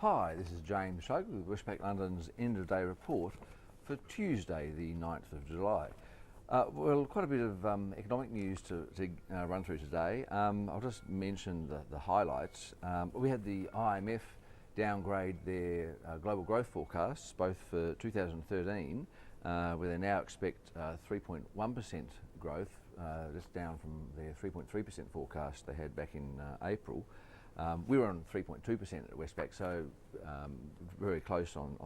Hi, this is James Shug with Westpac London's end of day report for Tuesday the 9th of July. Well, quite a bit of economic news to run through today. I'll just mention the highlights. We had the IMF downgrade their global growth forecasts, both for 2013, where they now expect 3.1% growth, just down from their 3.3% forecast they had back in April. We were on 3.2% at Westpac, so very close on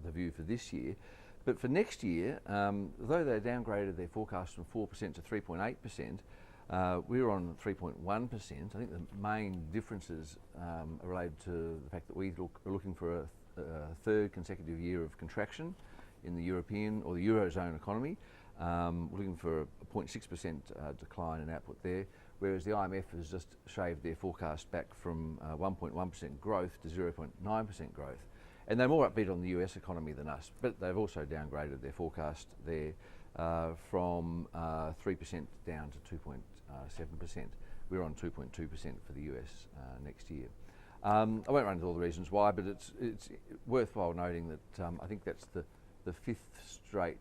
the view for this year. But for next year, though they downgraded their forecast from 4% to 3.8%, we were on 3.1%. I think the main differences are related to the fact that we are looking for a third consecutive year of contraction in the European or the Eurozone economy. We're looking for a 0.6% decline in output there, whereas the IMF has just shaved their forecast back from 1.1% growth to 0.9% growth. And they're more upbeat on the US economy than us, but they've also downgraded their forecast there from 3% down to 2.7%. We're on 2.2% for the US next year. I won't run into all the reasons why, but it's worthwhile noting that I think that's the fifth straight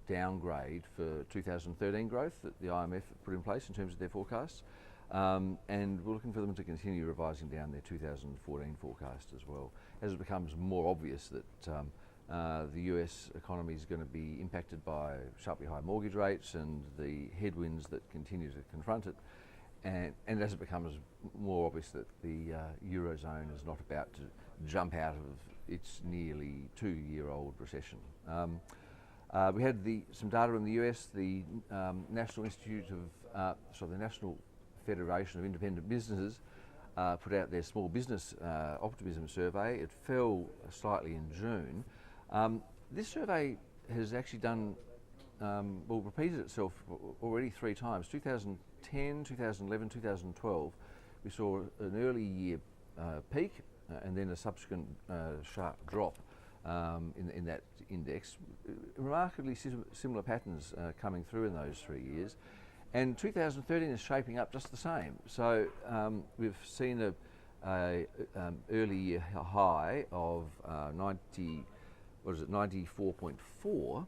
downgrade for 2013 growth that the IMF put in place in terms of their forecasts, and we're looking for them to continue revising down their 2014 forecast as well, as it becomes more obvious that the US economy is going to be impacted by sharply high mortgage rates and the headwinds that continue to confront it, and as it becomes more obvious that the Eurozone is not about to jump out of its nearly 2-year-old recession. We had some data in the US. The National Federation of Independent Businesses put out their small business optimism survey. It fell slightly in June. This survey has actually repeated itself already 3 times. 2010, 2011, 2012, we saw an early year peak and then a subsequent sharp drop in that index. Remarkably similar patterns coming through in those 3 years. And 2013 is shaping up just the same. So we've seen a early year high of 94.4.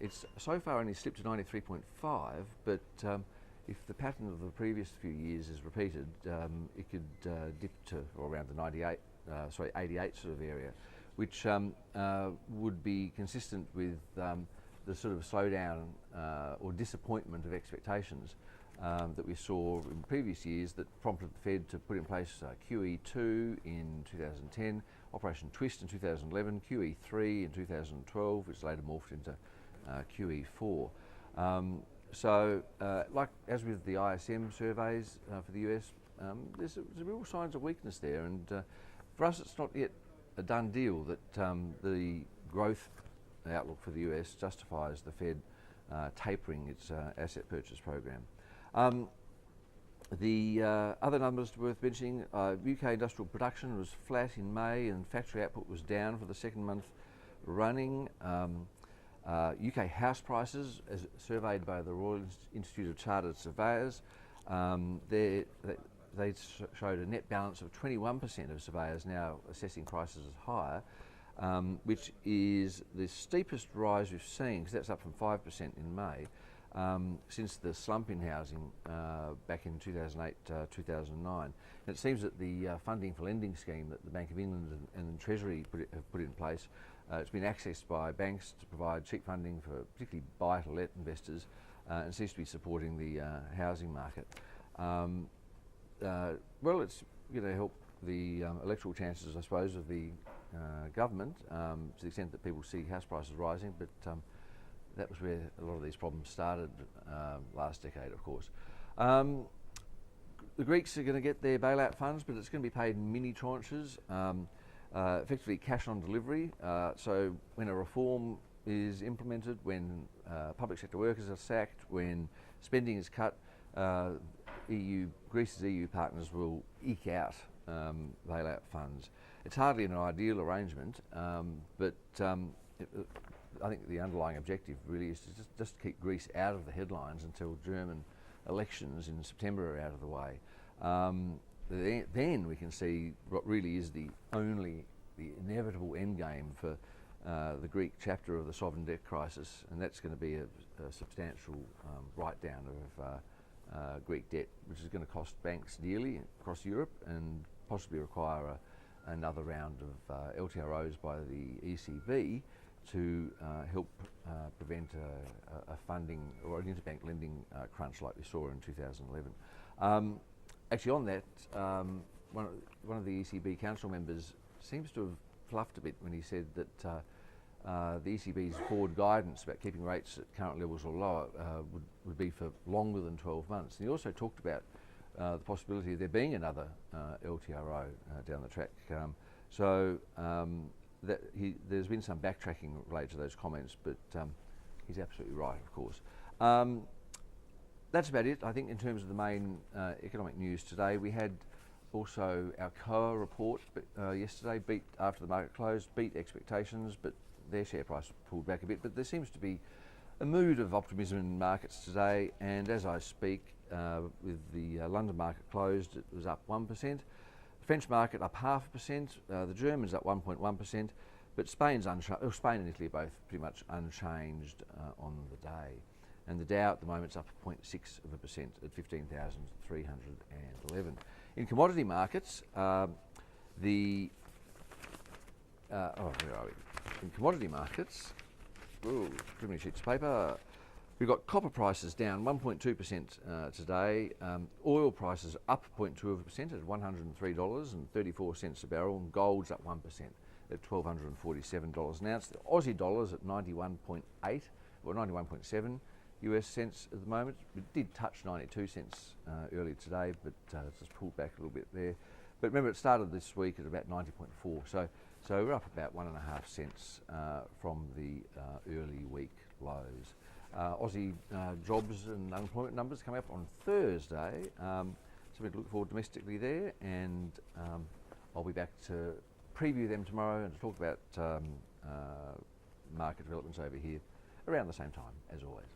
It's so far only slipped to 93.5, but if the pattern of the previous few years is repeated, it could dip to around the 88 sort of area, which would be consistent with the sort of slowdown or disappointment of expectations that we saw in previous years that prompted the Fed to put in place QE2 in 2010, Operation Twist in 2011, QE3 in 2012, which later morphed into QE4. So, like as with the ISM surveys for the US, there's real signs of weakness there, and for us it's not yet a done deal that the growth outlook for the US justifies the Fed tapering its asset purchase program. The other numbers worth mentioning, UK industrial production was flat in May and factory output was down for the second month running. UK house prices, as surveyed by the Royal Institute of Chartered Surveyors, they showed a net balance of 21% of surveyors now assessing prices as higher, which is the steepest rise we've seen, because that's up from 5% in May, since the slump in housing back in 2008-2009. And it seems that the funding for lending scheme that the Bank of England and the Treasury have put in place, it's been accessed by banks to provide cheap funding for particularly buy-to-let investors, and seems to be supporting the housing market. Well, it's going to help the electoral chances, I suppose, of the government, to the extent that people see house prices rising, but that was where a lot of these problems started last decade, of course. The Greeks are going to get their bailout funds, but it's going to be paid in mini tranches, effectively cash on delivery. So when a reform is implemented, when public sector workers are sacked, when spending is cut, Greece's EU partners will eke out bailout funds. It's hardly an ideal arrangement, but I think the underlying objective really is to just keep Greece out of the headlines until German elections in September are out of the way. then we can see what really is the inevitable end game for the Greek chapter of the sovereign debt crisis, and that's going to be a substantial write-down of Greek debt, which is going to cost banks dearly across Europe and possibly require another round of LTROs by the ECB to help prevent a funding or an interbank lending crunch like we saw in 2011. Actually, on that, one of the ECB council members seems to have fluffed a bit when he said that the ECB's forward guidance about keeping rates at current levels or lower would be for longer than 12 months. And he also talked about the possibility of there being another LTRO down the track. There's been some backtracking related to those comments, but he's absolutely right, of course. That's about it, I think, in terms of the main economic news today. We had also our COA report yesterday, beat after the market closed, beat expectations, but their share price pulled back a bit. But there seems to be a mood of optimism in markets today, and as I speak, with the London market closed, it was up 1%. The French market up 0.5%, the Germans up 1.1%, but Spain and Italy are both pretty much unchanged on the day. And the Dow at the moment is up 0.6% at 15,311. In commodity markets, where are we? In commodity markets, too many sheets of paper. We've got copper prices down 1.2% today. Oil prices up 0.2% at $103.34 a barrel, and gold's up 1% at $1,247 an ounce. The Aussie dollar's at 91.8 or 91.7 US cents at the moment. It did touch 92 cents earlier today, but it's just pulled back a little bit there. But remember, it started this week at about 90.4, so we're up about 1.5 cents from the early week lows. Aussie jobs and unemployment numbers come up on Thursday, so we look forward domestically there, and I'll be back to preview them tomorrow and to talk about market developments over here around the same time as always.